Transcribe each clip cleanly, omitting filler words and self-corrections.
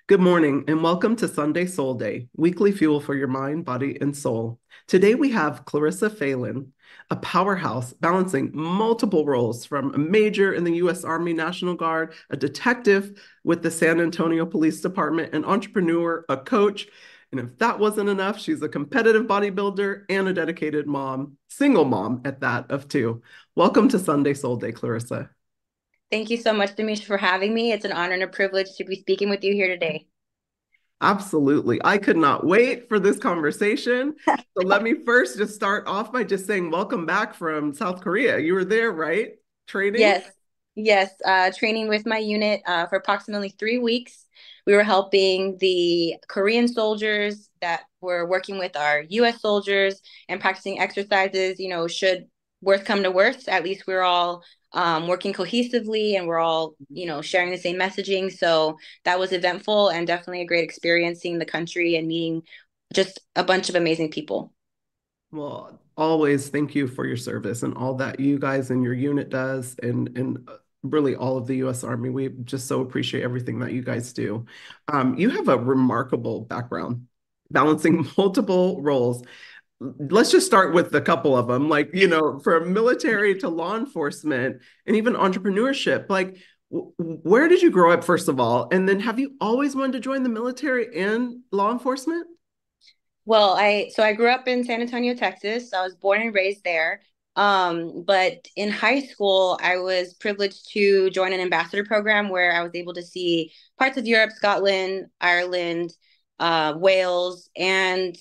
Good morning and welcome to Sunday Soul Day, weekly fuel for your mind, body, and soul. Today we have Clarissa Phalen, a powerhouse balancing multiple roles from a major in the U.S. Army National Guard, a detective with the San Antonio Police Department, an entrepreneur, a coach. And if that wasn't enough, she's a competitive bodybuilder and a dedicated mom, single mom at that of two. Welcome to Sunday Soul Day, Clarissa. Thank you so much, Demisha, for having me. It's an honor and a privilege to be speaking with you here today. Absolutely. I could not wait for this conversation. So let me first just start off by just saying welcome back from South Korea. You were there, right? Training? Yes, yes, training with my unit for approximately 3 weeks. We were helping the Korean soldiers that were working with our US soldiers and practicing exercises. Should worst come to worst, at least we're all working cohesively and we're all, sharing the same messaging. So that was eventful and definitely a great experience seeing the country and meeting just a bunch of amazing people. Well, always thank you for your service and all that you guys and your unit does and really all of the US Army. We just so appreciate everything that you guys do. You have a remarkable background, balancing multiple roles. Let's just start with a couple of them, like, from military to law enforcement and even entrepreneurship. Like, where did you grow up, first of all? And then have you always wanted to join the military and law enforcement? Well, I grew up in San Antonio, Texas. I was born and raised there. But in high school, I was privileged to join an ambassador program where I was able to see parts of Europe, Scotland, Ireland, Wales, and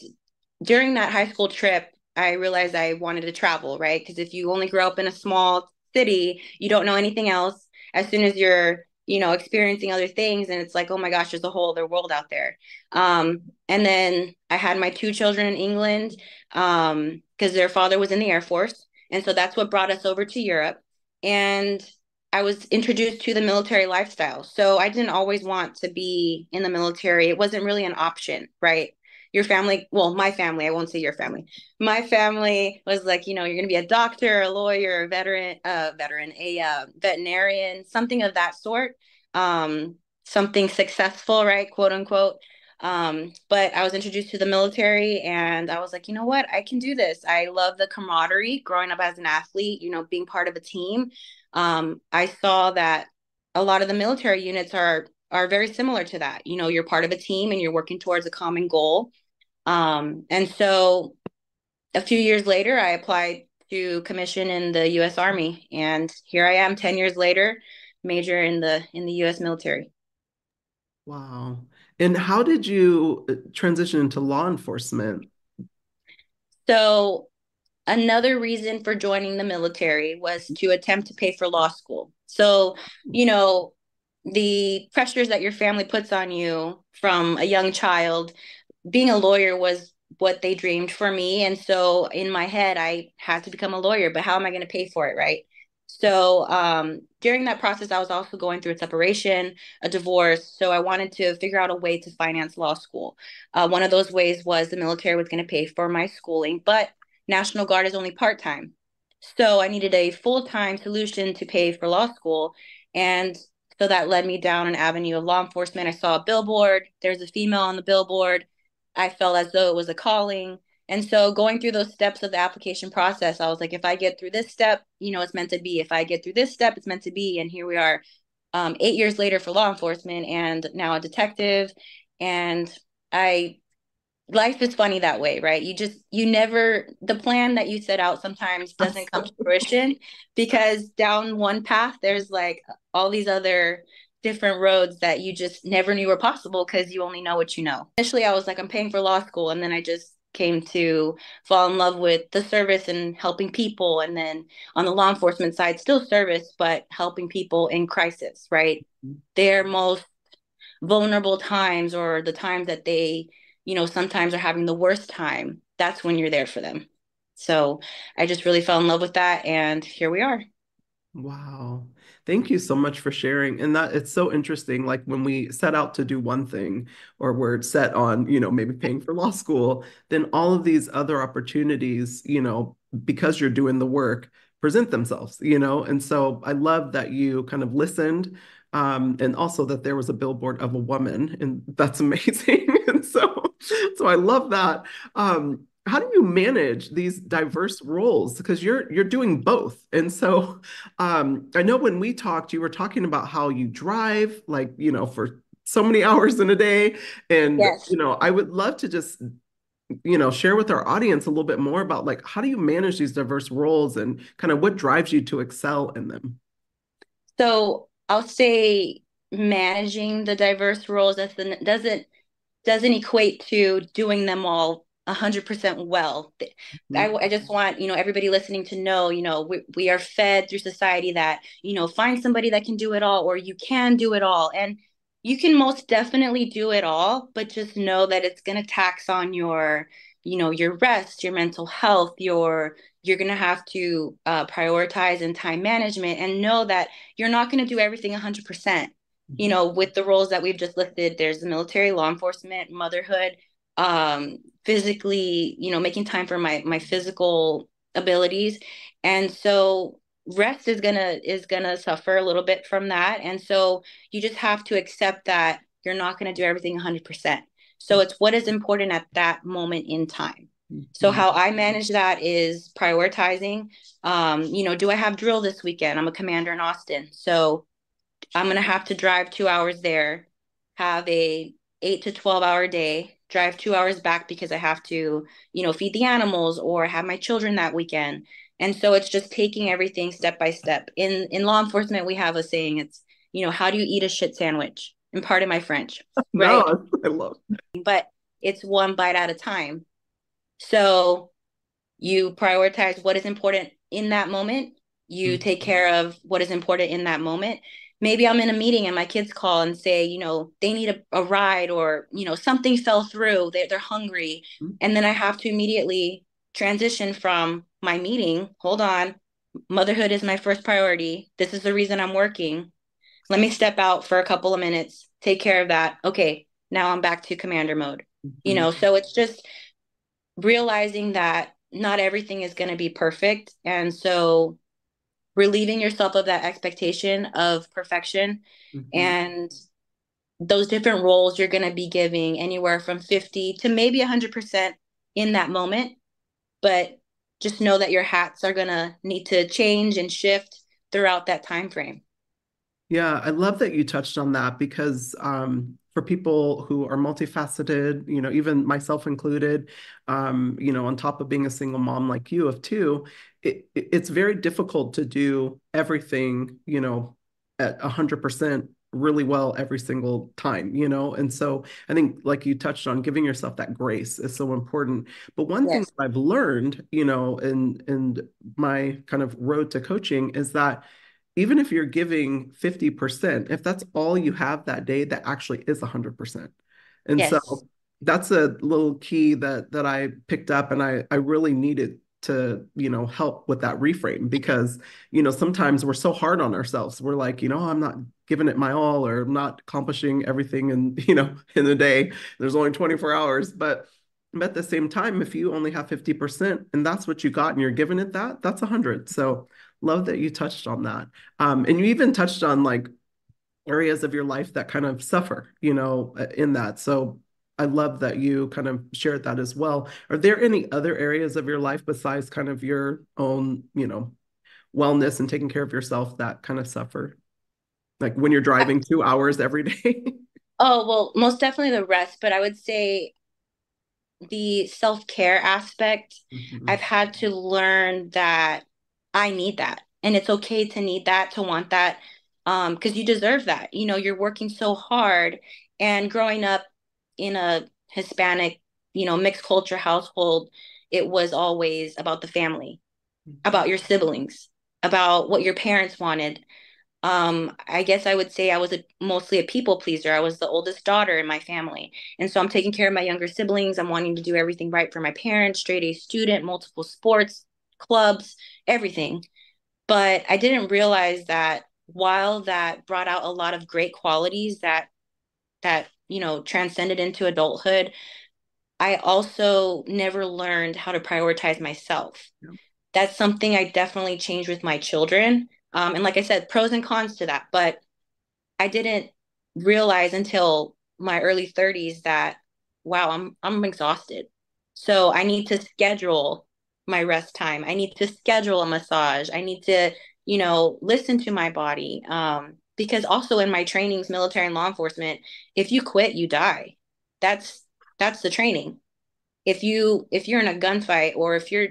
during that high school trip, I realized I wanted to travel, right? Because if you only grow up in a small city, you don't know anything else. As soon as you're, experiencing other things, and it's like, oh my gosh, there's a whole other world out there. And then I had my two children in England because their father was in the Air Force. And so that's what brought us over to Europe. And I was introduced to the military lifestyle. So I didn't always want to be in the military. It wasn't really an option, right? Your family, well, my family, I won't say your family. My family was like, you're going to be a doctor, a lawyer, a veterinarian, something of that sort. Something successful, right? Quote unquote. But I was introduced to the military and I was like, you know what? I can do this. I love the camaraderie growing up as an athlete, being part of a team. I saw that a lot of the military units are very similar to that. You're part of a team and you're working towards a common goal. And so a few years later, I applied to commission in the U.S. Army, and here I am, 10 years later, major in the U.S. military. Wow. And how did you transition into law enforcement? So another reason for joining the military was to attempt to pay for law school. So, you know, the pressures that your family puts on you from a young child, being a lawyer was what they dreamed for me. And so in my head, I had to become a lawyer, but how am I going to pay for it? Right. So during that process, I was also going through a separation, a divorce. So I wanted to figure out a way to finance law school. One of those ways was the military was going to pay for my schooling, but National Guard is only part time. So I needed a full time solution to pay for law school. And so that led me down an avenue of law enforcement. I saw a billboard, there's a female on the billboard. I felt as though it was a calling. And so going through those steps of the application process, I was like, if I get through this step, it's meant to be. If I get through this step, it's meant to be. And here we are, 8 years later for law enforcement and now a detective. And I life is funny that way, right? You never, the plan that you set out sometimes doesn't come to fruition because down one path there's like all these other different roads that you just never knew were possible because you only know what you know. Initially I was like, I'm paying for law school, and then I just came to fall in love with the service and helping people, and then on the law enforcement side, still service but helping people in crisis, right? Their most vulnerable times, or the times that they, sometimes are having the worst time, that's when you're there for them. So I just really fell in love with that. And here we are. Wow. Thank you so much for sharing. And that it's so interesting. Like when we set out to do one thing or we're set on, maybe paying for law school, then all of these other opportunities, because you're doing the work, present themselves. And so I love that you kind of listened, and also that there was a billboard of a woman, and that's amazing. And so I love that. How do you manage these diverse roles? Because you're doing both. And so I know when we talked, you were talking about how you drive, like, for so many hours in a day. And, Yes. I would love to just, share with our audience a little bit more about like how do you manage these diverse roles and kind of what drives you to excel in them? So I'll say managing the diverse roles doesn't equate to doing them all 100% well. Mhm. I just want, everybody listening to know, we are fed through society that, find somebody that can do it all, or you can do it all. And you can most definitely do it all, but just know that it's going to tax on your rest, your mental health, you're going to have to prioritize and time management, and know that you're not going to do everything 100%. With the roles that we've just listed, there's the military, law enforcement, motherhood, physically, making time for my physical abilities. And so rest is gonna suffer a little bit from that. And so you just have to accept that you're not gonna do everything 100%. So it's what is important at that moment in time. So Mhm. how I manage that is prioritizing. Do I have drill this weekend? I'm a commander in Austin. So I'm gonna have to drive 2 hours there, have a 8 to 12 hour day, drive 2 hours back because I have to, feed the animals or have my children that weekend. And so it's just taking everything step by step. In law enforcement, we have a saying, it's, how do you eat a shit sandwich? And pardon my French, right? No, I love. But it's one bite at a time. So you prioritize what is important in that moment. You take Mhm. care of what is important in that moment. Maybe I'm in a meeting and my kids call and say, they need a ride, or, something fell through, they're hungry. And then I have to immediately transition from my meeting. Hold on. Motherhood is my first priority. This is the reason I'm working. Let me step out for a couple of minutes, take care of that. Okay, now I'm back to commander mode. Mhm. So it's just realizing that not everything is going to be perfect. And so relieving yourself of that expectation of perfection, Mhm. and those different roles you're going to be giving anywhere from 50 to maybe 100% in that moment. But just know that your hats are going to need to change and shift throughout that time frame. Yeah, I love that you touched on that because for people who are multifaceted, even myself included, on top of being a single mom like you of two, it's very difficult to do everything, at 100% really well every single time. And so I think, like you touched on, giving yourself that grace is so important. But one thing Yes. that I've learned, in my kind of road to coaching is that even if you're giving 50%, if that's all you have that day, that actually is 100%. And Yes. so that's a little key that I picked up and I really needed to, help with that reframe because, sometimes we're so hard on ourselves. We're like, I'm not giving it my all or I'm not accomplishing everything in, in a day. There's only 24 hours. But at the same time, if you only have 50% and that's what you got and you're giving it that's 100. So love that you touched on that. And you even touched on like areas of your life that kind of suffer, in that. So I love that you kind of shared that as well. Are there any other areas of your life besides kind of your own, wellness and taking care of yourself that kind of suffer? Like when you're driving 2 hours every day? Oh, well, most definitely the rest, but I would say the self-care aspect, I've Mhm. had to learn that I need that. And it's okay to need that, to want that, because you deserve that. You're working so hard. And growing up in a Hispanic, mixed culture household, it was always about the family, about your siblings, about what your parents wanted. I guess I would say I was mostly a people pleaser. I was the oldest daughter in my family. And so I'm taking care of my younger siblings. I'm wanting to do everything right for my parents, straight A student, multiple sports, clubs, everything. But I didn't realize that while that brought out a lot of great qualities that transcended into adulthood, I also never learned how to prioritize myself. Yeah. That's something I definitely changed with my children. And like I said, pros and cons to that. But I didn't realize until my early 30s that wow, I'm exhausted. So I need to schedule my rest time. I need to schedule a massage. I need to, listen to my body. Because also in my trainings, military and law enforcement, if you quit, you die. That's that's the training. If you're in a gunfight, or if you're,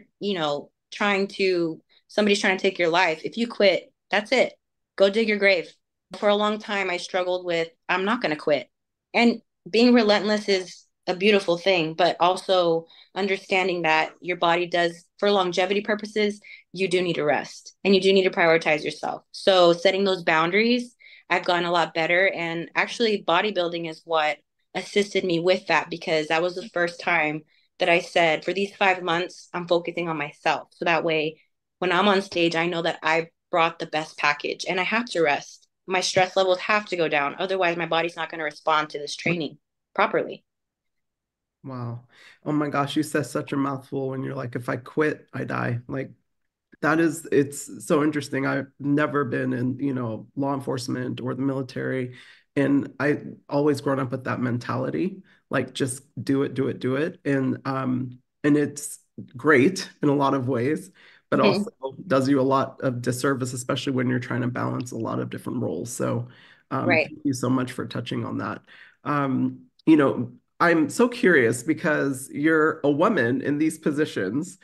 trying to somebody's trying to take your life, if you quit, that's it. Go dig your grave. For a long time I struggled with, I'm not going to quit. And being relentless is a beautiful thing, but also understanding that your body does, for longevity purposes, you do need to rest and you do need to prioritize yourself. So setting those boundaries, I've gotten a lot better. And actually bodybuilding is what assisted me with that, because that was the first time that I said, for these 5 months, I'm focusing on myself. So that way, when I'm on stage, I know that I brought the best package and I have to rest. My stress levels have to go down. Otherwise, my body's not going to respond to this training properly. Wow. Oh my gosh, you said such a mouthful when you're like, if I quit, I die. Like that is, it's so interesting. I've never been in, law enforcement or the military. And I always grown up with that mentality, like just do it, do it, do it. And it's great in a lot of ways, but Mm-hmm. also does you a lot of disservice, especially when you're trying to balance a lot of different roles. So Right. thank you so much for touching on that. I'm so curious because you're a woman in these positions.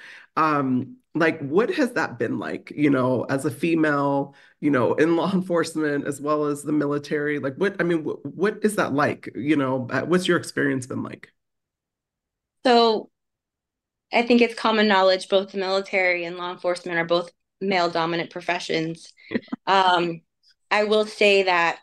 Like, what has that been like, as a female, in law enforcement as well as the military? Like, what is that like? What's your experience been like? So I think it's common knowledge both the military and law enforcement are both male dominant professions. Um, I will say that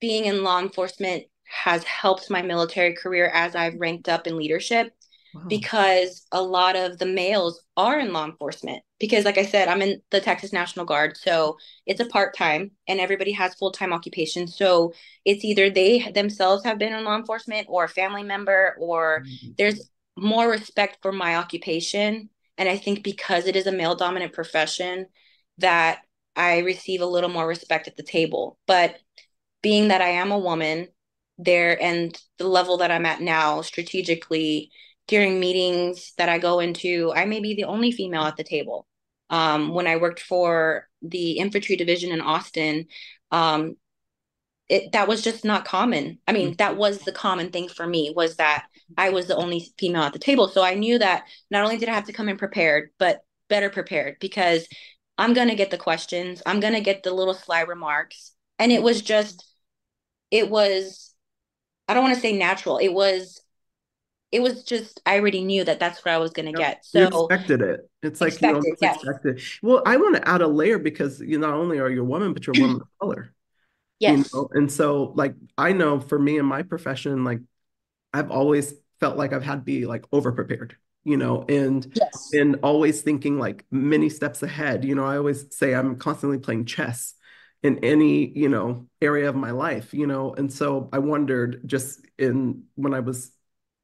being in law enforcement has helped my military career as I've ranked up in leadership, Wow. because a lot of the males are in law enforcement. Because, like I said, I'm in the Texas National Guard. So it's a part time and everybody has full time occupation. So it's either they themselves have been in law enforcement or a family member, or there's more respect for my occupation. And I think because it is a male dominant profession, that I receive a little more respect at the table. But being that I am a woman there, and the level that I'm at now strategically, during meetings that I go into, I may be the only female at the table. When I worked for the infantry division in Austin, um, that was just not common. I mean, that Mhm. was the common thing for me, was that I was the only female at the table. So I knew that not only did I have to come in prepared, but better prepared, because I'm going to get the questions, I'm going to get the little sly remarks. And it was, I don't want to say natural. It was just, I already knew that that's what I was going to Yep. get. You So expected it. It's like you expected, almost yes. expect it. Well, I want to add a layer because you not only are you a woman, but you're a woman of color, Yes. and so like I know for me in my profession, like I've always felt like I've had to be like over prepared, and Yes. always thinking like many steps ahead. I always say I'm constantly playing chess in any, area of my life, and so I wondered just in when I was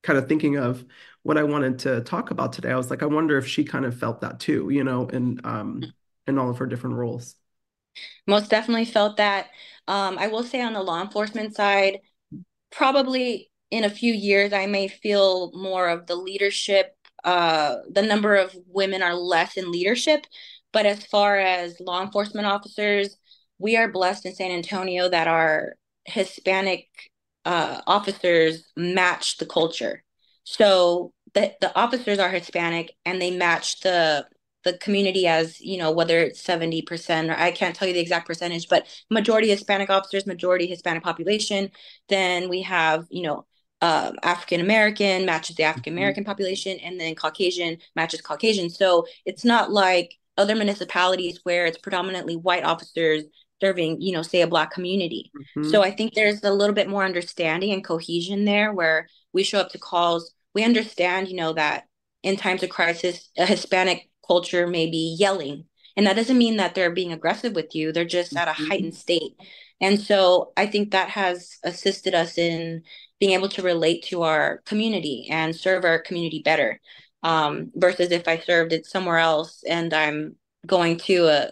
kind of thinking of what I wanted to talk about today, I was like, I wonder if she kind of felt that too, in all of her different roles. Most definitely felt that. I will say on the law enforcement side, probably in a few years, I may feel more of the leadership. The number of women are less in leadership, but as far as law enforcement officers, we are blessed in San Antonio that our Hispanic officers match the culture. So the officers are Hispanic and they match the community, as whether it's 70%, or I can't tell you the exact percentage, but majority Hispanic officers, majority Hispanic population. Then we have, African American matches the African Mhm. American population, and then Caucasian matches Caucasian. So it's not like other municipalities where it's predominantly white officers serving, say, a Black community. So Mhm. I think there's a little bit more understanding and cohesion there, where we show up to calls. We understand, that in times of crisis, a Hispanic culture may be yelling. And that doesn't mean that they're being aggressive with you, they're just at a heightened Mhm. state. And so I think that has assisted us in being able to relate to our community and serve our community better. Versus if I served it somewhere else and I'm going to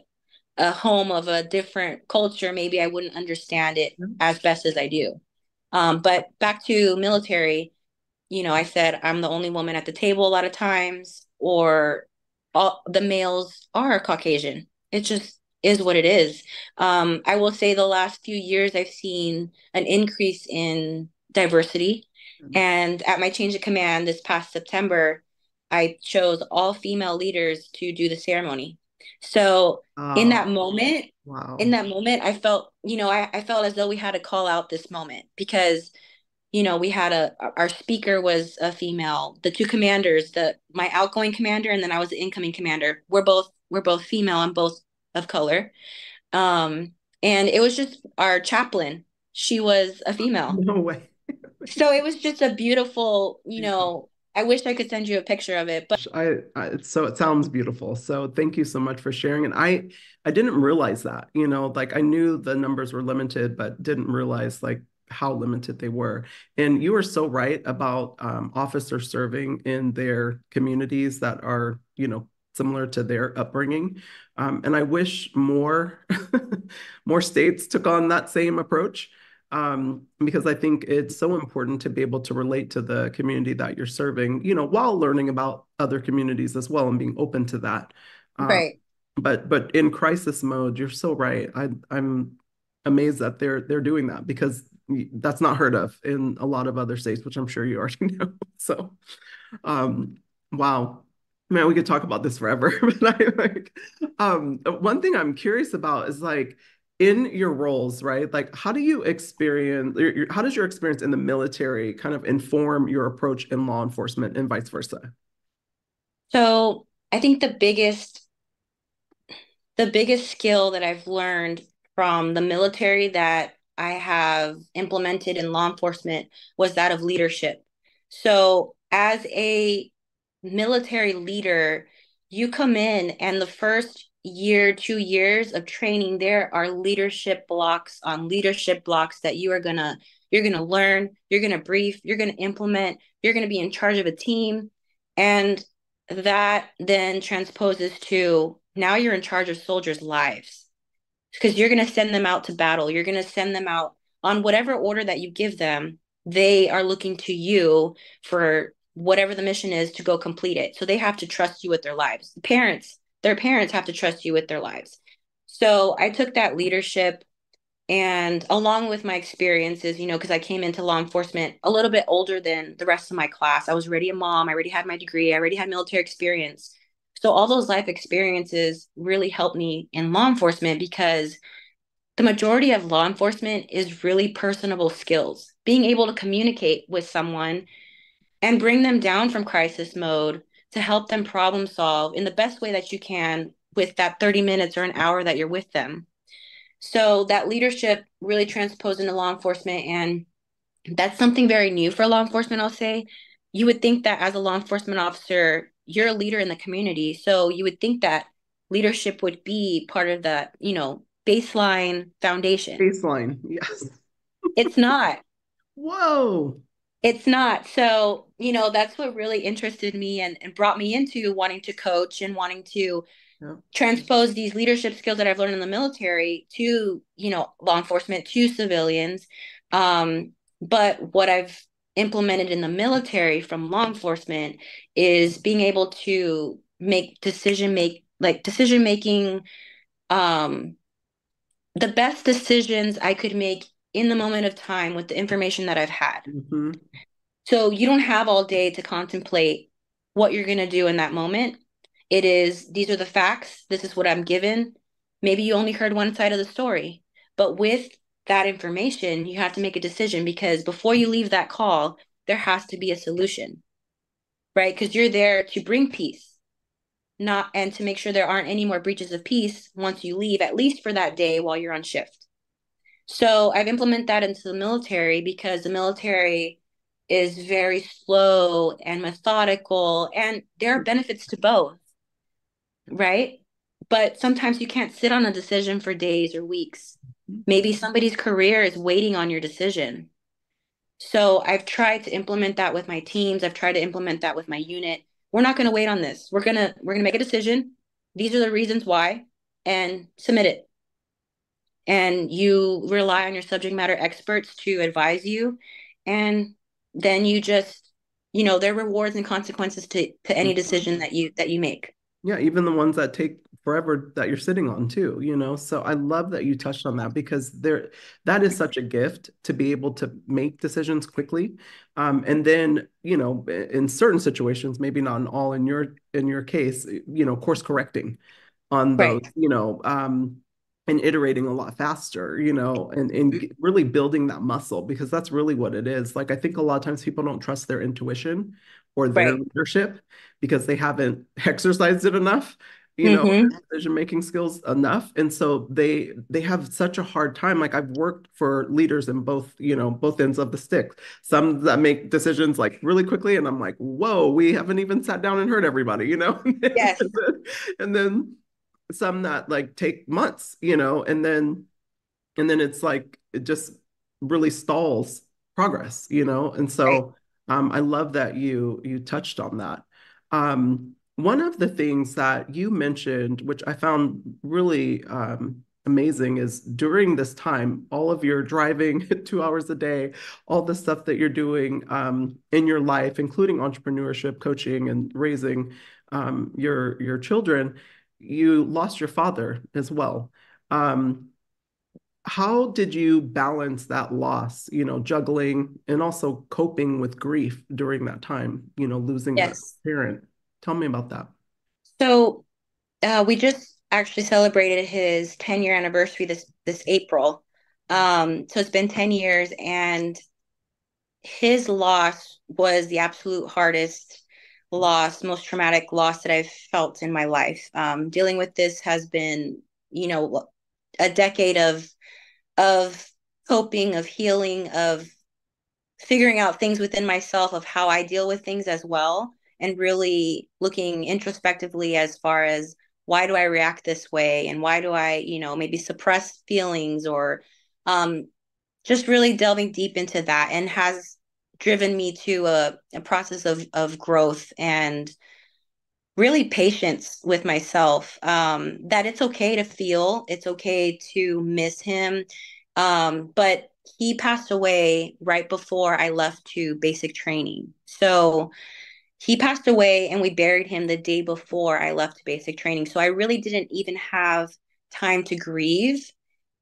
a home of a different culture, maybe I wouldn't understand it as best as I do. But back to military, I said I'm the only woman at the table a lot of times, or all the males are Caucasian. It just is what it is. I will say the last few years I've seen an increase in diversity. And at my change of command this past September, I chose all female leaders to do the ceremony. So in that Oh, moment, in wow. that moment, I felt, I felt as though we had to call out this moment because we had our speaker was a female. The two commanders, my outgoing commander and then I was the incoming commander. We're both female and both of color. Um, and it was just our chaplain. She was a female. No way. So it was just a beautiful, I wish I could send you a picture of it, but So it sounds beautiful. So thank you so much for sharing. And I didn't realize that, like I knew the numbers were limited, but didn't realize like how limited they were. And you are so right about officers serving in their communities that are, similar to their upbringing. And I wish more more states took on that same approach. Because I think it's so important to be able to relate to the community that you're serving, while learning about other communities as well and being open to that. Um, right. but in crisis mode, you're so right. I'm amazed that they're doing that because that's not heard of in a lot of other states, which I'm sure you already know. So, um, wow. Man, we could talk about this forever, but I like one thing I'm curious about is like in your roles, right? Like how do you experience how does your experience in the military kind of inform your approach in law enforcement and vice versa? So I think the biggest skill that I've learned from the military that I have implemented in law enforcement was that of leadership. So, as a military leader, you come in, and the first year, 2 years of training, there are leadership blocks on leadership blocks that you're gonna learn, you're gonna brief, you're gonna implement, you're gonna be in charge of a team, and that then transposes to now you're in charge of soldiers' lives because you're going to send them out to battle. You're going to send them out on whatever order that you give them. They are looking to you for whatever the mission is to go complete it. So they have to trust you with their lives. Their parents have to trust you with their lives. So I took that leadership and along with my experiences, because I came into law enforcement a little bit older than the rest of my class. I was already a mom. I already had my degree. I already had military experience. So all those life experiences really helped me in law enforcement because the majority of law enforcement is really personable skills. Being able to communicate with someone and bring them down from crisis mode to help them problem solve in the best way that you can with that 30 minutes or an hour that you're with them. So that leadership really transposed into law enforcement, and that's something very new for law enforcement, I'll say. You would think that as a law enforcement officer, you're a leader in the community. So you would think that leadership would be part of that, baseline foundation. Baseline. Yes. It's not. Whoa. It's not. So, that's what really interested me and brought me into wanting to coach and wanting to Yeah. transpose these leadership skills that I've learned in the military to, law enforcement, to civilians. But what I've implemented in the military from law enforcement is being able to decision making, um, the best decisions I could make in the moment of time with the information that I've had. Mhm. So you don't have all day to contemplate what you're going to do in that moment. It is, these are the facts. This is what I'm given. Maybe you only heard one side of the story, but with that information, you have to make a decision because before you leave that call, there has to be a solution, right? Because you're there to bring peace, not and to make sure there aren't any more breaches of peace once you leave, at least for that day while you're on shift. So I've implemented that into the military because the military is very slow and methodical, and there are benefits to both, right? But sometimes you can't sit on a decision for days or weeks. Maybe somebody's career is waiting on your decision. So I've tried to implement that with my teams. I've tried to implement that with my unit. We're not going to wait on this. We're going to make a decision. These are the reasons why. and submit it. And you rely on your subject matter experts to advise you. And then you just, there are rewards and consequences to any decision that you make. Yeah, even the ones that take forever that you're sitting on too, you know. So I love that you touched on that because that is such a gift to be able to make decisions quickly. And then, in certain situations, maybe not in all in your case, course correcting on those, Right. and iterating a lot faster, and really building that muscle because that's really what it is. Like I think a lot of times people don't trust their intuition or their Right. leadership because they haven't exercised it enough, Mm-hmm. decision making skills enough. And so they have such a hard time. Like I've worked for leaders in both ends of the stick. Some that make decisions like really quickly, and I'm like, whoa, we haven't even sat down and heard everybody, Yes. and then some that like take months, and then it's like it just really stalls progress, and Right. so I love that you touched on that. One of the things that you mentioned, which I found really amazing, is during this time, all of your driving 2 hours a day, all the stuff that you're doing in your life, including entrepreneurship, coaching, and raising your children, you lost your father as well. Um, how did you balance that loss, juggling and also coping with grief during that time, losing a Yes. parent? Tell me about that. So we just actually celebrated his 10-year anniversary this April. So it's been 10 years, and his loss was the absolute hardest loss, most traumatic loss that I've felt in my life. Dealing with this has been, a decade of coping, of healing, of figuring out things within myself of how I deal with things as well, and really looking introspectively as far as why do I react this way and why do I, maybe suppress feelings or um, just really delving deep into that, and has driven me to a process of growth and really patience with myself, that it's okay to feel, it's okay to miss him. But he passed away right before I left to basic training. So he passed away and we buried him the day before I left to basic training. So I really didn't even have time to grieve.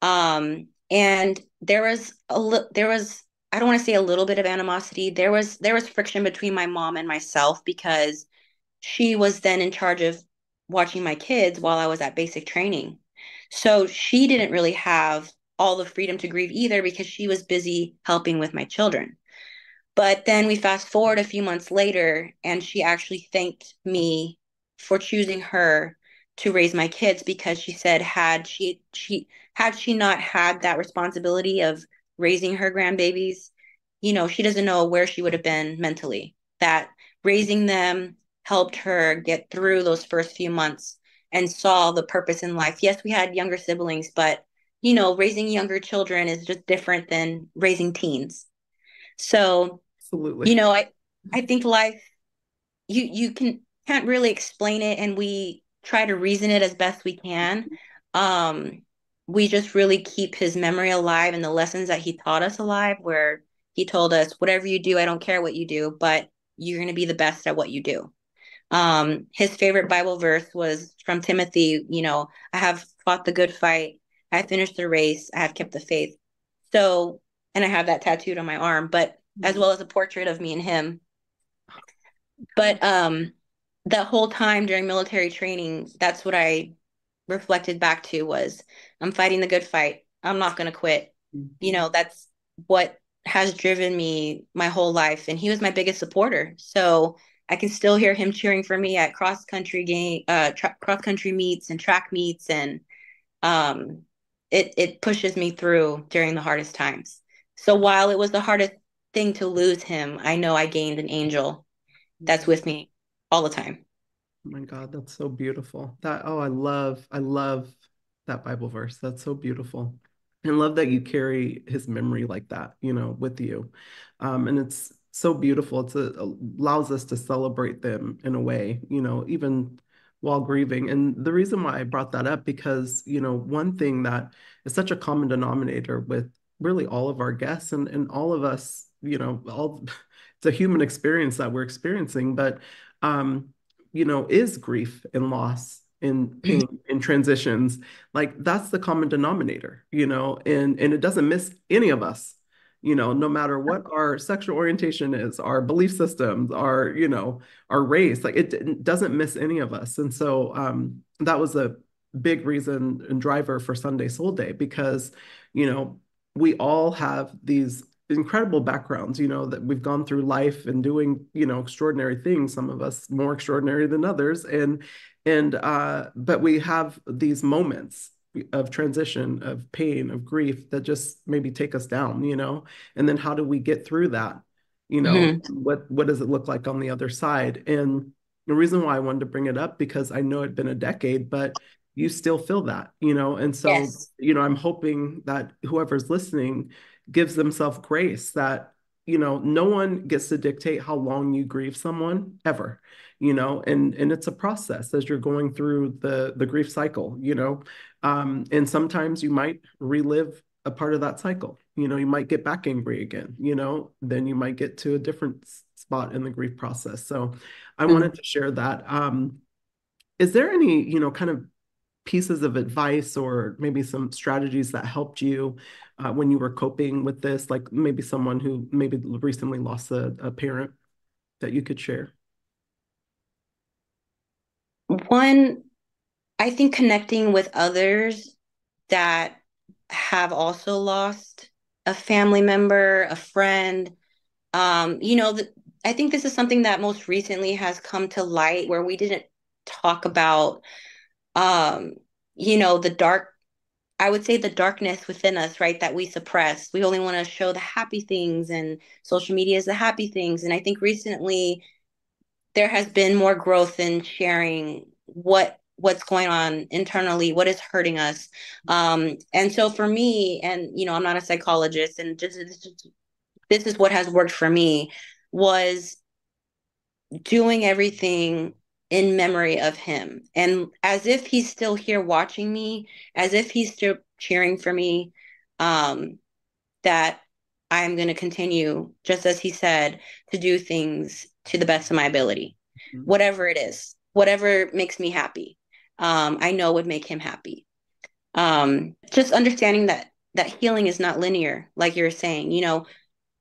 And there was I don't want to say a little bit of animosity. There was friction between my mom and myself because she was then in charge of watching my kids while I was at basic training. So she didn't really have all the freedom to grieve either because she was busy helping with my children. But then we fast forward a few months later, and she actually thanked me for choosing her to raise my kids because she said had she not had that responsibility of raising her grandbabies, she doesn't know where she would have been mentally. That raising them helped her get through those first few months and saw the purpose in life. Yes, we had younger siblings, but raising younger children is just different than raising teens. So Absolutely. you know, I think life, you can't really explain it, and we try to reason it as best we can. Um, we just really keep his memory alive and the lessons that he taught us alive, where he told us, whatever you do, I don't care what you do, but you're going to be the best at what you do. His favorite Bible verse was from Timothy, I have fought the good fight, I have finished the race, I have kept the faith. So, and I have that tattooed on my arm, but as well as a portrait of me and him. But that whole time during military training, that's what I reflected back to was I'm fighting the good fight. I'm not going to quit. That's what has driven me my whole life. And he was my biggest supporter. So I can still hear him cheering for me at cross country meets and track meets. And um, it pushes me through during the hardest times. So while it was the hardest thing to lose him, I know I gained an angel that's with me all the time. Oh my God, that's so beautiful. I love that Bible verse. That's so beautiful. And love that you carry his memory like that, with you. And it's so beautiful. Allows us to celebrate them in a way, even while grieving. And the reason why I brought that up, because, one thing that is such a common denominator with really all of our guests and all of us, all it's a human experience that we're experiencing, but is grief and loss and pain and transitions. Like that's the common denominator, and it doesn't miss any of us, no matter what our sexual orientation is, our belief systems, our race, like it doesn't miss any of us. And so that was a big reason and driver for Sunday Soul Day, because, you know, we all have these incredible backgrounds, that we've gone through life and doing, extraordinary things, some of us more extraordinary than others. But we have these moments of transition, of pain, of grief that just maybe take us down, and then how do we get through that? Hmm. What does it look like on the other side? And the reason why I wanted to bring it up, because I know it'd been a decade, but you still feel that, and so, Yes. I'm hoping that whoever's listening gives themselves grace that, no one gets to dictate how long you grieve someone ever, and it's a process as you're going through the grief cycle, and sometimes you might relive a part of that cycle. You might get back angry again, then you might get to a different spot in the grief process. So I wanted Mhm. to share that. Is there any, kind of pieces of advice or maybe some strategies that helped you when you were coping with this? Like maybe someone who maybe recently lost a parent that you could share? One, I think connecting with others that have also lost a family member, a friend. I think this is something that most recently has come to light where we didn't talk about, um, the dark, I would say the darkness within us, right? That we suppress. We only want to show the happy things, and social media is the happy things. And I think recently there has been more growth in sharing what's going on internally, what is hurting us. And so for me, and I'm not a psychologist, and just this is what has worked for me, was doing everything in memory of him, and as if he's still here watching me, as if he's still cheering for me, um, that I'm going to continue, just as he said, to do things to the best of my ability, Mhm. whatever it is, whatever makes me happy. I know would make him happy. Just understanding that healing is not linear, like you're saying.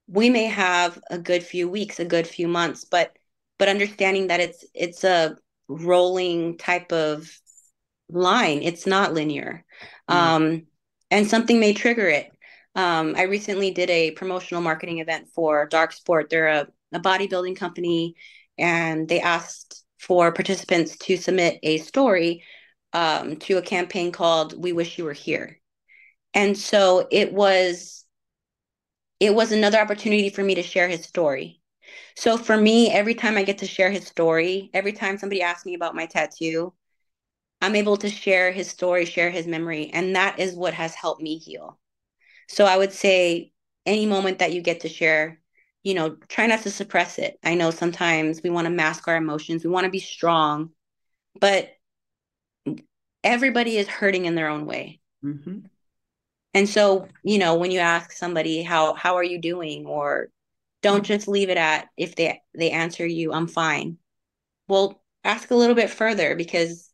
We may have a good few weeks, a good few months, but understanding that it's a rolling type of line. It's not linear. Yeah. And something may trigger it. I recently did a promotional marketing event for Dark Sport. They're a bodybuilding company, and they asked for participants to submit a story to a campaign called "We Wish You Were Here." And so it was another opportunity for me to share his story. So for me, every time I get to share his story, every time somebody asks me about my tattoo, I'm able to share his story, share his memory, and that is what has helped me heal. So I would say any moment that you get to share, try not to suppress it. I know sometimes we want to mask our emotions, we want to be strong, but everybody is hurting in their own way. Hmm. And so, when you ask somebody how are you doing, or don't just leave it at, if they answer you, I'm fine. Well, ask a little bit further, because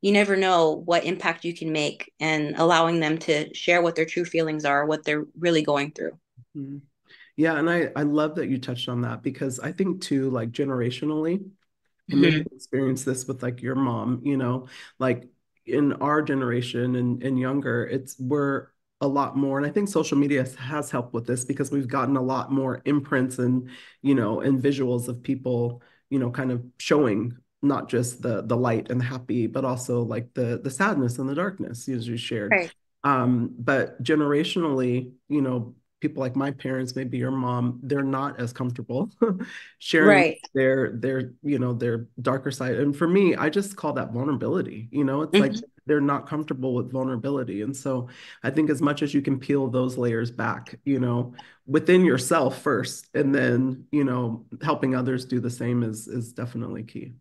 you never know what impact you can make, and allowing them to share what their true feelings are, what they're really going through. Yeah, and I love that you touched on that, because I think too, like generationally, and maybe Hmm. you experience this with like your mom, like in our generation and younger, we're a lot more, and I think social media has helped with this, because we've gotten a lot more imprints and, and visuals of people, kind of showing not just the light and the happy, but also like the sadness and the darkness, as you shared. Right. But generationally, people like my parents, maybe your mom, they're not as comfortable sharing Right. their darker side. And for me, I just call that vulnerability. It's like Hmm. they're not comfortable with vulnerability. And so I think as much as you can peel those layers back, within yourself first, and then, helping others do the same is definitely key.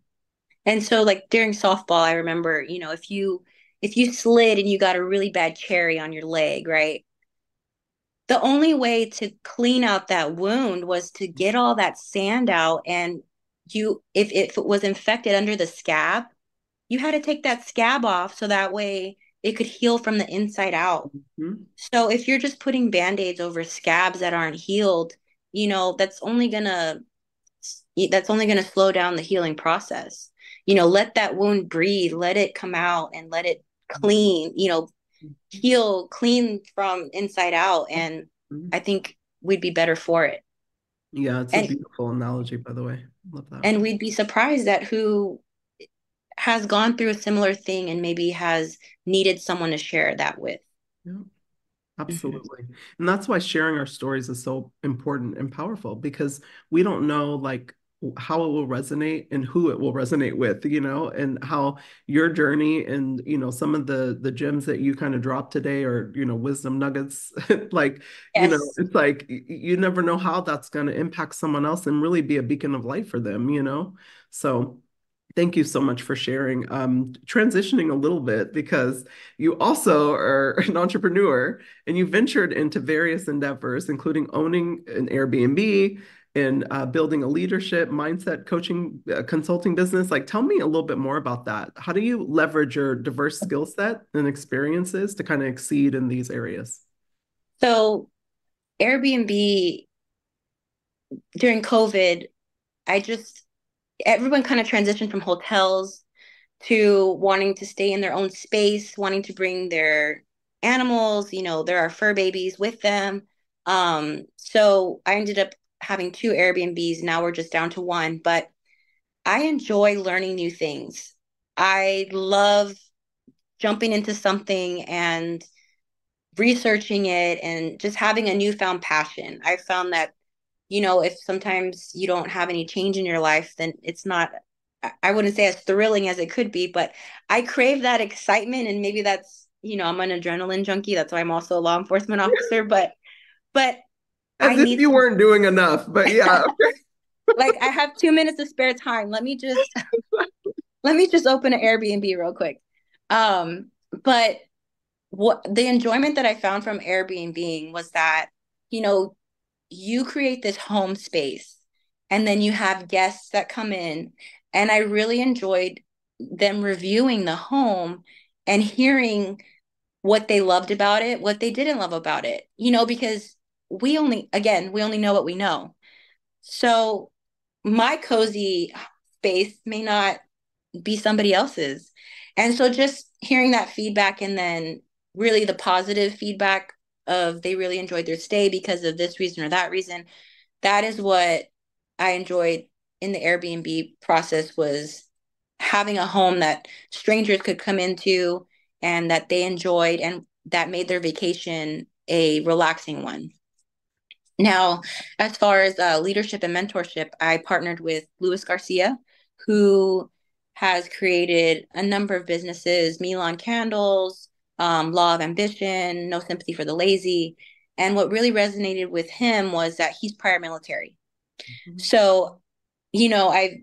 And so like during softball, I remember, if you slid and you got a really bad cherry on your leg, right? The only way to clean out that wound was to get all that sand out, and if it was infected under the scab, you had to take that scab off so that way it could heal from the inside out. Mhm. So if you're just putting band-aids over scabs that aren't healed, that's only going to slow down the healing process. Let that wound breathe, let it come out and let it clean, heal clean from inside out. And Mhm. I think we'd be better for it. Yeah, it's a And beautiful analogy, by the way. Love that. and we'd be surprised at who has gone through a similar thing and maybe has needed someone to share that with. Yeah. Mhm. Absolutely. And that's why sharing our stories is so important and powerful because we don't know like how it will resonate and who it will resonate with, and how your journey and, some of the gems that you kind of dropped today or, wisdom nuggets, like, Yes. it's like you never know how that's going to impact someone else and really be a beacon of light for them. So thank you so much for sharing. Transitioning a little bit because you also are an entrepreneur and you ventured into various endeavors, including owning an Airbnb and building a leadership mindset coaching consulting business. Like, tell me a little bit more about that. How do you leverage your diverse skill set and experiences to kind of exceed in these areas? So Airbnb during COVID, I just everyone kind of transitioned from hotels to wanting to stay in their own space, wanting to bring their animals, there are fur babies with them. So I ended up having two Airbnbs. Now we're just down to one, but I enjoy learning new things. I love jumping into something and researching it and just having a newfound passion. I found that, if sometimes you don't have any change in your life, then it's not, I wouldn't say as thrilling as it could be, but I crave that excitement. And maybe that's, I'm an adrenaline junkie. That's why I'm also a law enforcement officer. But I As if need you some, weren't doing enough, but yeah. like, I have 2 minutes of spare time. Let me just open an Airbnb real quick. But what the enjoyment that I found from Airbnb was that, you know, you create this home space and then you have guests that come in. And I really enjoyed them reviewing the home and hearing what they loved about it, what they didn't love about it, because we only know what we know. So my cozy space may not be somebody else's. And so just hearing that feedback and then really the positive feedback of they really enjoyed their stay because of this reason or that reason, that is what I enjoyed in the Airbnb process was having a home that strangers could come into and that they enjoyed and that made their vacation a relaxing one. Now, as far as leadership and mentorship, I partnered with Luis Garcia, who has created a number of businesses, Milan Candles, Law of Ambition, No Sympathy for the Lazy. And what really resonated with him was that he's prior military. So, I've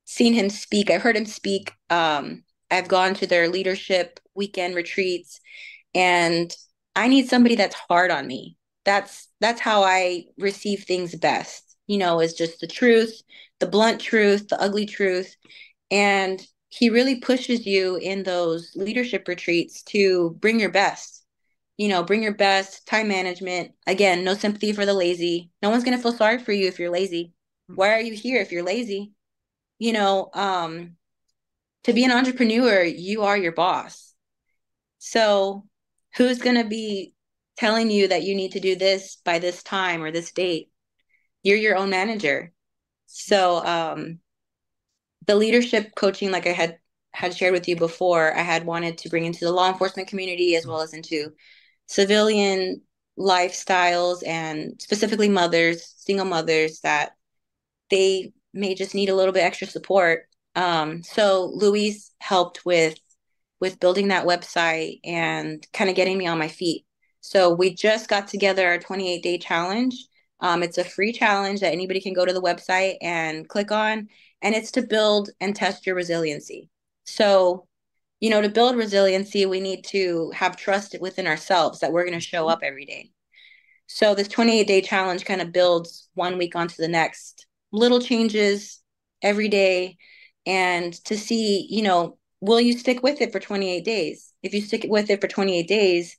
seen him speak, I've heard him speak. I've gone to their leadership weekend retreats, and I need somebody that's hard on me. That's how I receive things best. Is just the truth, the blunt truth, the ugly truth. And he really pushes you in those leadership retreats to bring your best. Bring your best, time management. Again, no sympathy for the lazy. No one's going to feel sorry for you if you're lazy. Why are you here if you're lazy? You know, um, to be an entrepreneur, you are your boss. So who's going to be telling you that you need to do this by this time or this date? You're your own manager. So the leadership coaching, like I had shared with you before, I had wanted to bring into the law enforcement community as well as into civilian lifestyles and specifically mothers, single mothers that they may just need a little bit extra support. So Louise helped with building that website and kind of getting me on my feet. So we just got together our 28-day challenge. It's a free challenge that anybody can go to the website and click on. and it's to build and test your resiliency. So, to build resiliency, we need to have trust within ourselves that we're going to show up every day. So this 28-day challenge kind of builds one week onto the next, little changes every day, and to see, will you stick with it for 28 days? If you stick with it for 28 days,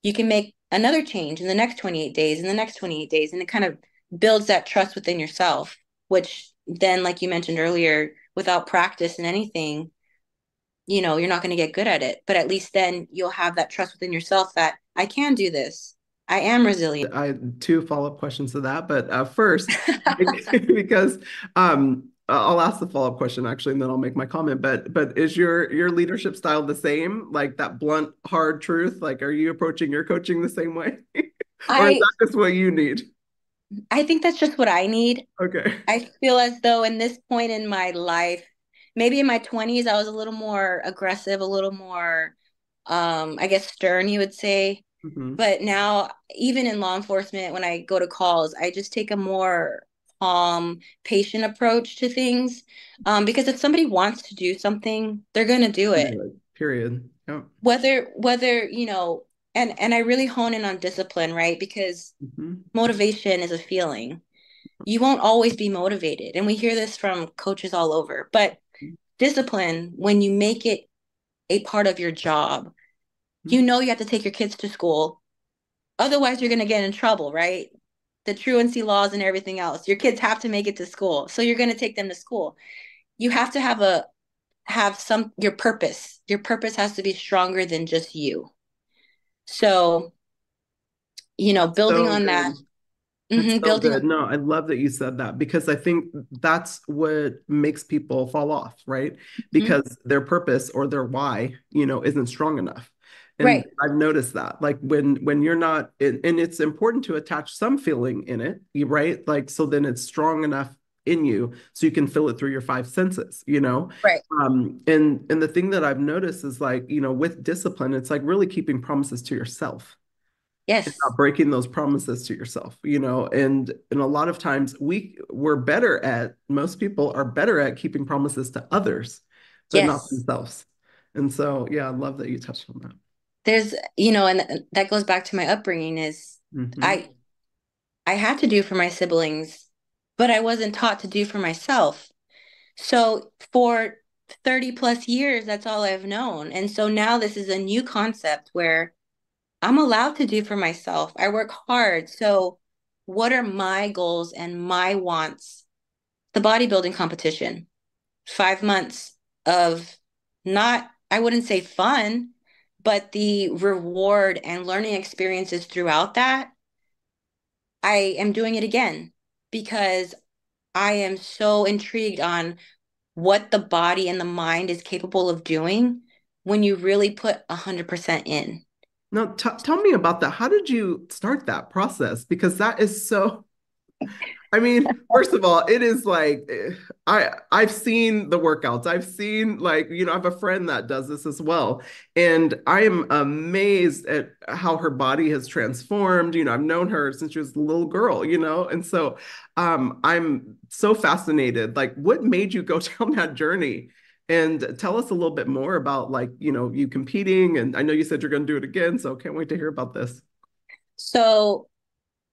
you can make another change in the next 28 days, in the next 28 days, and it kind of builds that trust within yourself, which then, like you mentioned earlier, without practice in anything, you're not going to get good at it. But at least then you'll have that trust within yourself that I can do this. I am resilient. I two follow-up questions to that, but first, because I'll ask the follow-up question actually, and then I'll make my comment. But is your leadership style the same, like that blunt, hard truth? Like, are you approaching your coaching the same way, or is I that just what you need? I think that's just what I need. Okay. I feel as though in this point in my life, maybe in my 20s, I was a little more aggressive, a little more, I guess, stern, you would say. Hmm. But now, even in law enforcement, when I go to calls, I just take a more calm, patient approach to things. Because if somebody wants to do something, they're going to do it. Period. Yep. Whether, and I really hone in on discipline, right? Because Hmm. motivation is a feeling. You won't always be motivated. And we hear this from coaches all over. But discipline, when you make it a part of your job, you have to take your kids to school. Otherwise, you're going to get in trouble, right? The truancy laws and everything else. Your kids have to make it to school. So you're going to take them to school. You have to have some your purpose. Your purpose has to be stronger than just you. So, building So on that. good. It's so Building on. good. No, I love that you said that because I think that's what makes people fall off, right? Mhm. Because their purpose or their why, isn't strong enough. And Right. I've noticed that, like when you're not, and it's important to attach some feeling in it, right? Like so then it's strong enough in you so you can feel it through your five senses. Right. And the thing that I've noticed is like, with discipline, it's like really keeping promises to yourself and Yes. not breaking those promises to yourself. And a lot of times most people are better at keeping promises to others but not Yes. themselves. And so yeah, I love that you touched on that. There's, and that goes back to my upbringing is Hmm. I I had to do for my siblings, but I wasn't taught to do for myself. So for 30 plus years, that's all I've known. And so now this is a new concept where I'm allowed to do for myself. I work hard. So what are my goals and my wants? The bodybuilding competition, 5 months of not, I wouldn't say fun, but the reward and learning experiences throughout that. I am doing it again because I am so intrigued on what the body and the mind is capable of doing when you really put 100% in. Now tell me about that. How did you start that process? Because that is so, I mean, first of all, it is like I've seen the workouts. I've seen like, I have a friend that does this as well. And I am amazed at how her body has transformed. I've known her since she was a little girl. And so I'm so fascinated. Like, what made you go down that journey? And tell us a little bit more about like, you competing. And I know you said you're going to do it again, so can't wait to hear about this. So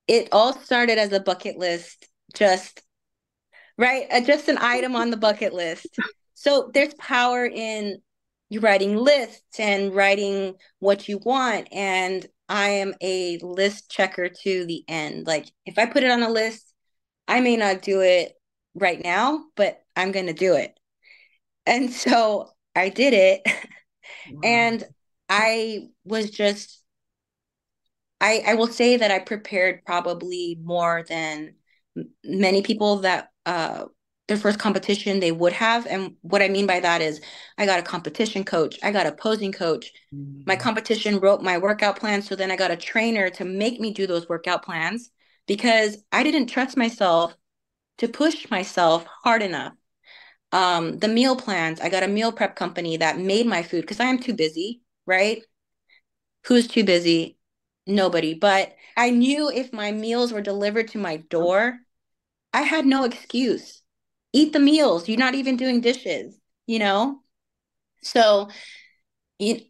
it all started as a bucket list, just right, just an item on the bucket list. So there's power in you writing lists and writing what you want. And I am a list checker to the end. Like if I put it on a list, I may not do it right now, but I'm going to do it. And so I did it. Wow. And I was just, I will say that I prepared probably more than many people that their first competition they would have. And what I mean by that is I got a competition coach, I got a posing coach. My Mm. competition wrote my workout plan. So then I got a trainer to make me do those workout plans because I didn't trust myself to push myself hard enough. The meal plans, I got a meal prep company that made my food because I am too busy, right? Who's too busy? Nobody. But I knew if my meals were delivered to my door, I had no excuse. eat the meals. You're not even doing dishes, you know? So you,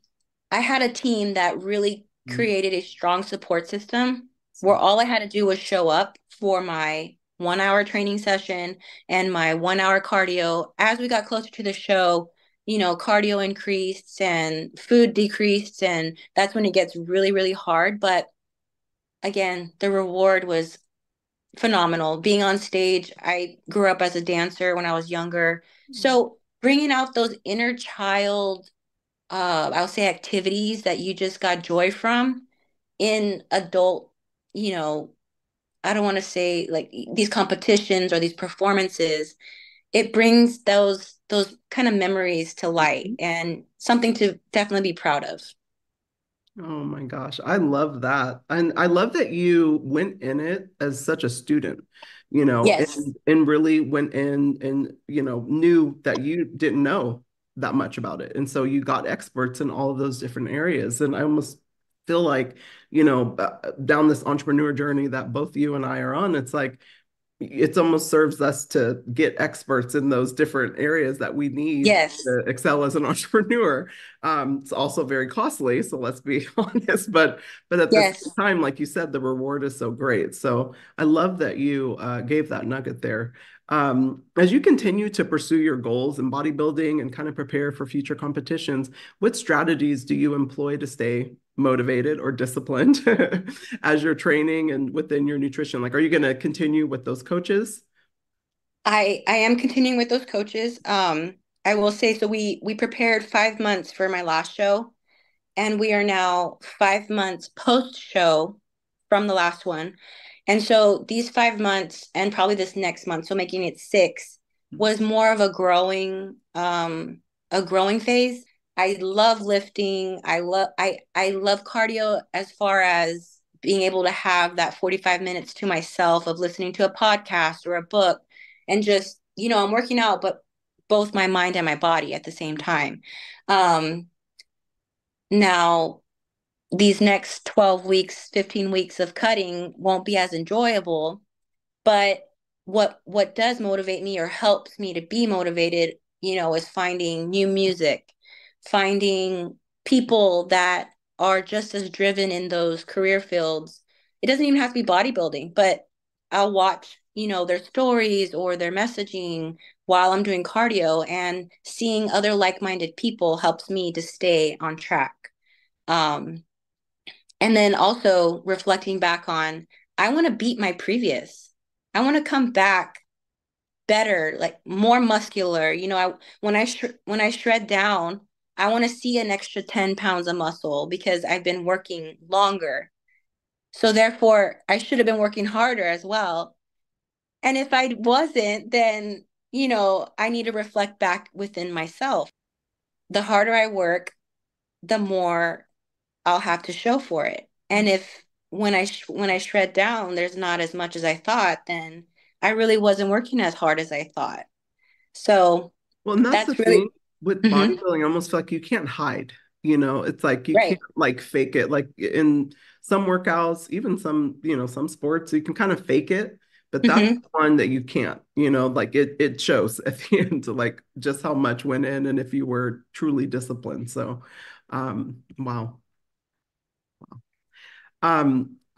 I had a team that really Mm. created a strong support system where So, all I had to do was show up for my 1 hour training session and my 1 hour cardio. As we got closer to the show, cardio increased and food decreased, and that's when it gets really, really hard. But again, the reward was phenomenal. Being on stage, I grew up as a dancer when I was younger. So bringing out those inner child, I'll say activities that you just got joy from in adult, you know, I don't want to say like these competitions or these performances. It brings those kind of memories to light and something to definitely be proud of. oh my gosh, I love that. And I love that you went in it as such a student, Yes. and really went in and, knew that you didn't know that much about it. And so you got experts in all of those different areas. And I almost feel like, down this entrepreneur journey that both you and I are on, it's like it almost serves us to get experts in those different areas that we need Yes. to excel as an entrepreneur. It's also very costly, so let's be honest. But at the same Yes. time, like you said, the reward is so great. So I love that you gave that nugget there. As you continue to pursue your goals in bodybuilding and kind of prepare for future competitions, what strategies do you employ to stay motivated or disciplined as you're training and within your nutrition? Like, are you going to continue with those coaches? I am continuing with those coaches. I will say so we prepared 5 months for my last show, and we are now 5 months post show from the last one. And so these 5 months and probably this next month, so making it six, was more of a growing phase. I love lifting. I love cardio as far as being able to have that 45 minutes to myself of listening to a podcast or a book and just, I'm working out, but both my mind and my body at the same time. Um, Now these next 12 weeks, 15 weeks of cutting won't be as enjoyable, but what does motivate me or helps me to be motivated, is finding new music, finding people that are just as driven in those career fields. It doesn't even have to be bodybuilding, but I'll watch, their stories or their messaging while I'm doing cardio, and seeing other like-minded people helps me to stay on track. Um, and then also reflecting back on, I want to beat my previous. I want to come back better, like more muscular. When I shred down, I want to see an extra 10 pounds of muscle because I've been working longer. So therefore, I should have been working harder as well. And if I wasn't, then, I need to reflect back within myself. The harder I work, the more I'll have to show for it. And if when I shred down, there's not as much as I thought, then I really wasn't working as hard as I thought. So Well, and that's the that's really thing with mhm, bodybuilding, I almost feel like you can't hide. It's like you can't right. like fake it. Like in some workouts, even some, some sports, you can kind of fake it, but that's Hmm. one that you can't, like it shows at the end, like just how much went in and if you were truly disciplined. So, wow.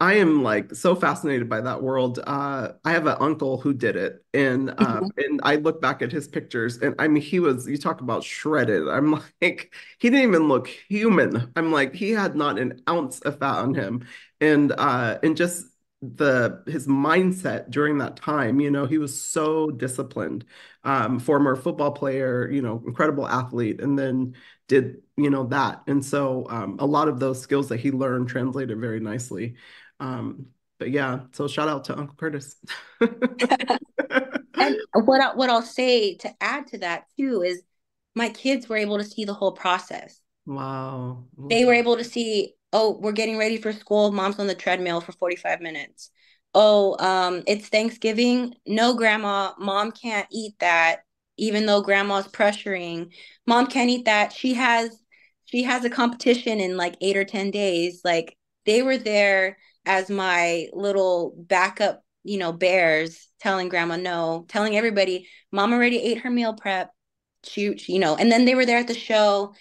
I am like so fascinated by that world. I have an uncle who did it, Hmm. and I look back at his pictures, and I mean, you talk about shredded. I'm like, he didn't even look human. I'm like, he had not an ounce of fat on him, and just his mindset during that time, he was so disciplined. Former football player, incredible athlete, and then did that, and so a lot of those skills that he learned translated very nicely. But yeah, so shout out to Uncle Curtis. And what I'll say to add to that too is my kids were able to see the whole process. Wow. They were able to see, oh, we're getting ready for school. Mom's on the treadmill for 45 minutes. Oh, it's Thanksgiving. No, grandma, mom can't eat that, even though grandma's pressuring. Mom can't eat that. She has a competition in like 8 or 10 days. Like they were there as my little backup, bears, telling grandma no, telling everybody, mom already ate her meal prep. And then they were there at the show.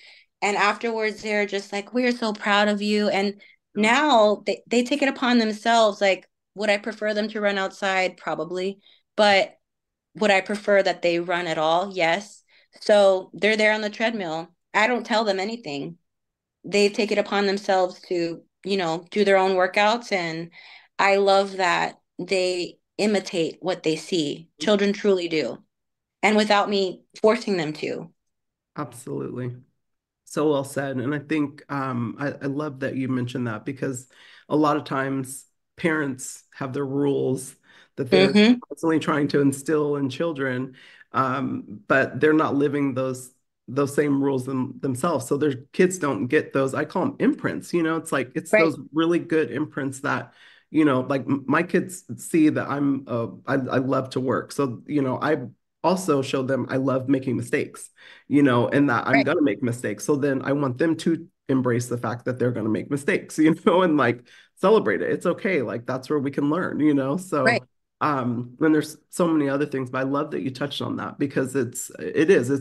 And afterwards, they're just like, we're so proud of you. And Yeah. now they take it upon themselves. Like, would I prefer them to run outside? Probably. But would I prefer that they run at all? Yes. So they're there on the treadmill. I don't tell them anything. They take it upon themselves to, do their own workouts. And I love that they imitate what they see. Children truly do. And without me forcing them to. Absolutely. So well said. And I think I love that you mentioned that because a lot of times parents have their rules that they're Mm-hmm. constantly trying to instill in children, but they're not living those same rules themselves. So their kids don't get those, I call them imprints, it's like it's Right. those really good imprints that, like my kids see that I love to work. So, I also show them I love making mistakes, and that I'm Right. gonna make mistakes. So then I want them to embrace the fact that they're gonna make mistakes, and like celebrate it. It's okay. Like that's where we can learn, Right. So and there's so many other things, but I love that you touched on that because it's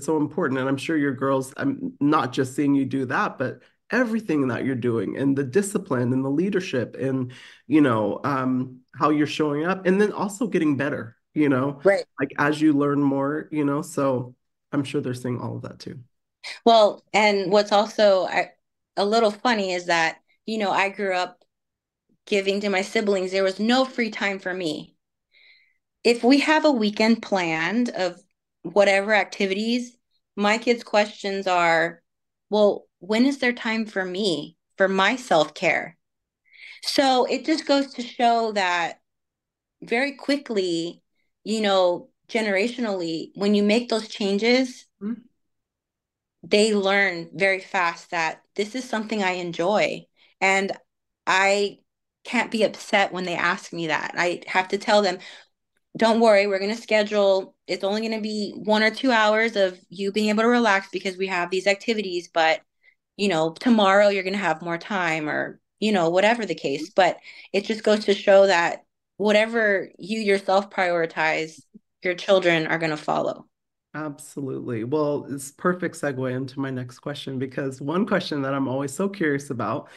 so important. And I'm sure your girls, I'm not just seeing you do that, but everything that you're doing and the discipline and the leadership and how you're showing up and then also getting better, Right. like as you learn more, so I'm sure they're seeing all of that too. Well, and what's also a little funny is that, I grew up giving to my siblings. There was no free time for me. If we have a weekend planned of whatever activities, my kids' questions are, well, when is there time for me, for my self-care? So it just goes to show that very quickly, generationally, when you make those changes, Mhm. they learn very fast that this is something I enjoy. And I can't be upset when they ask me that. I have to tell them, don't worry, we're going to schedule, it's only going to be 1 or 2 hours of you being able to relax because we have these activities, but tomorrow you're going to have more time or, whatever the case. But it just goes to show that whatever you yourself prioritize, your children are going to follow. Absolutely. Well, it's perfect segue into my next question because one question that I'm always so curious about,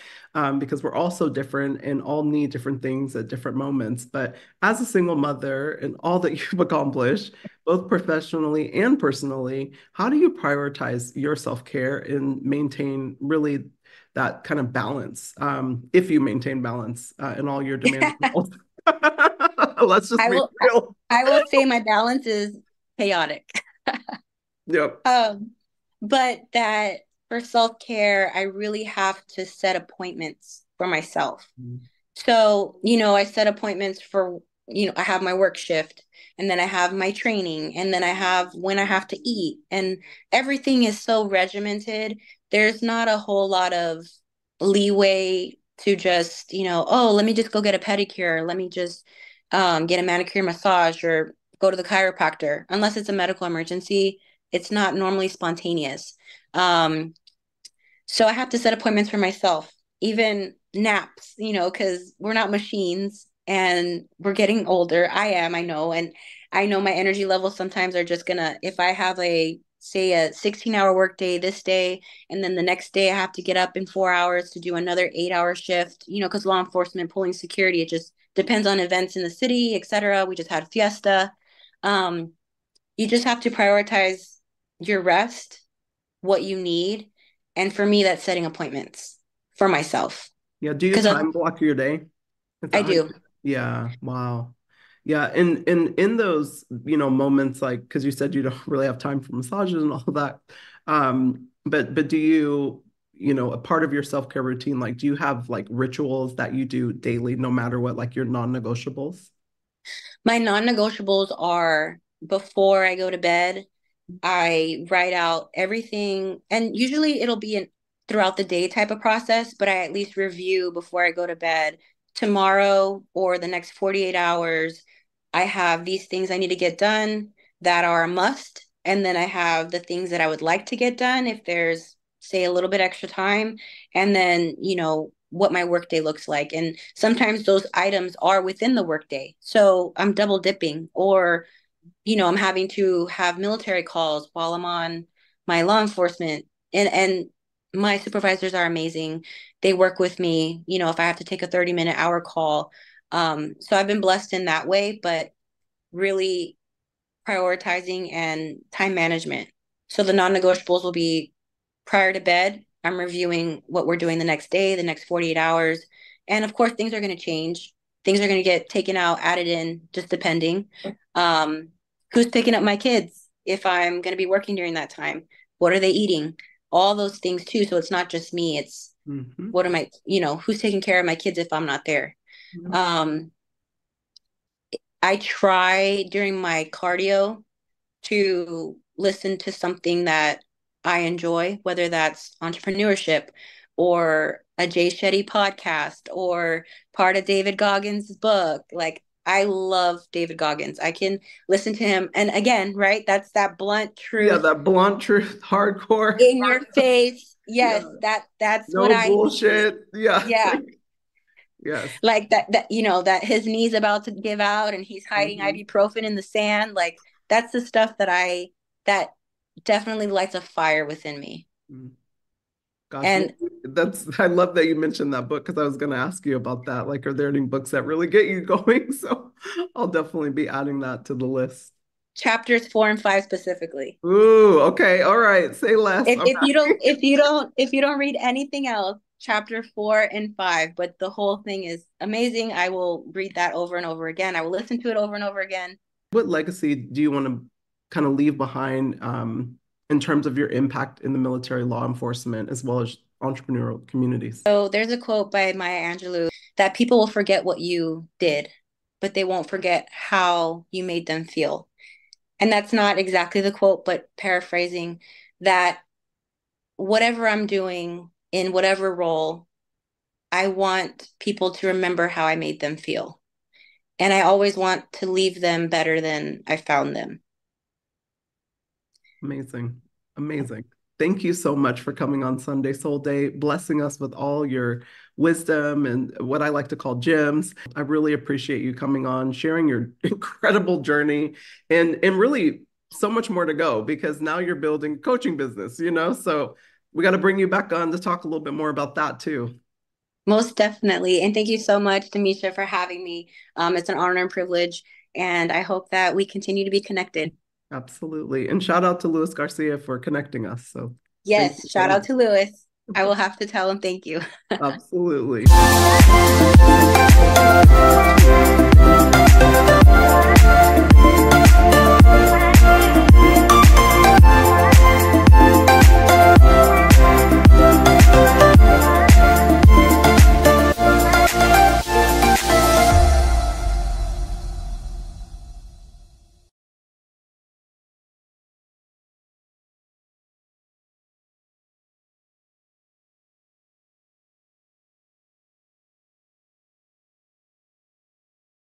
because we're all so different and all need different things at different moments. But as a single mother and all that you've accomplished, both professionally and personally, how do you prioritize your self-care and maintain really that kind of balance, if you maintain balance in all your demanding roles? Let's just I be will real. I will say my balance is chaotic. Yep. Um, but that for self-care, I really have to set appointments for myself. So, I set appointments for, I have my work shift and then I have my training and then I have when I have to eat and everything is so regimented. There's not a whole lot of leeway to just, oh, let me just go get a pedicure. Let me just get a manicure massage or go to the chiropractor. Unless it's a medical emergency, it's not normally spontaneous. Um, so I have to set appointments for myself, even naps, because we're not machines and we're getting older. I know. And I know my energy levels sometimes are just gonna, if I have say a 16-hour work day this day, and then the next day I have to get up in 4 hours to do another 8-hour shift, because law enforcement, pulling security, it just depends on events in the city, etc. We just had fiesta. Um, you just have to prioritize your rest, what you need. And for me, that's setting appointments for myself. Yeah, do you Because time block your day? Is I that how do. yeah, wow. Yeah, and in those, moments like because you said you don't really have time for massages and all of that. But do you, a part of your self-care routine, like do you have like rituals that you do daily no matter what, like your non-negotiables? My non negotiables are before I go to bed, I write out everything, and usually it'll be throughout the day type of process, but I at least review before I go to bed. Tomorrow or the next 48 hours, I have these things I need to get done that are a must. And then I have the things that I would like to get done if there's, say, a little bit extra time. And then, what my workday looks like. And sometimes those items are within the workday. So I'm double dipping, or, I'm having to have military calls while I'm on my law enforcement. And my supervisors are amazing. They work with me, if I have to take a 30-minute hour call. So I've been blessed in that way, but really prioritizing and time management. So the non-negotiables will be prior to bed, I'm reviewing what we're doing the next day, the next 48 hours. And of course, things are going to change. Things are going to get taken out, added in, just depending. Who's picking up my kids if I'm going to be working during that time? What are they eating? All those things too. So it's not just me. It's what am I, who's taking care of my kids if I'm not there? I try during my cardio to listen to something that I enjoy, whether that's entrepreneurship or a Jay Shetty podcast or part of David Goggins' book. Like, I love David Goggins. I can listen to him. And again, right, that's that blunt Yeah, truth that blunt truth, hardcore. in your face. Yes, Yeah. that's what No I need. bullshit. Yeah. Yeah. Yes. Like that his knee's about to give out and he's hiding ibuprofen in the sand. Like, that's the stuff that definitely lights a fire within me. Gosh, And I love that you mentioned that book, because I was going to ask you about that. Like, are there any books that really get you going? So I'll definitely be adding that to the list. chapters 4 and 5 specifically. Ooh, okay. All right. Say less. If you don't read anything else, chapter 4 and 5, but the whole thing is amazing. I will read that over and over again. I will listen to it over and over again. What legacy do you want to kind of leave behind, in terms of your impact in the military, law enforcement, as well as entrepreneurial communities? So there's a quote by Maya Angelou that people will forget what you did, but they won't forget how you made them feel. And that's not exactly the quote, but paraphrasing that, whatever I'm doing in whatever role, I want people to remember how I made them feel. And I always want to leave them better than I found them. Amazing. Amazing. Thank you so much for coming on Sunday Soul Day, blessing us with all your wisdom and what I like to call gems. I really appreciate you coming on, sharing your incredible journey, and really so much more to go, because now you're building a coaching business, so we got to bring you back on to talk a little bit more about that too. Most definitely. And thank you so much, Demisha, for having me. It's an honor and privilege. And I hope that we continue to be connected. Absolutely. And shout out to Luis Garcia for connecting us. So yes, shout out to Luis. I will have to tell him thank you. Absolutely.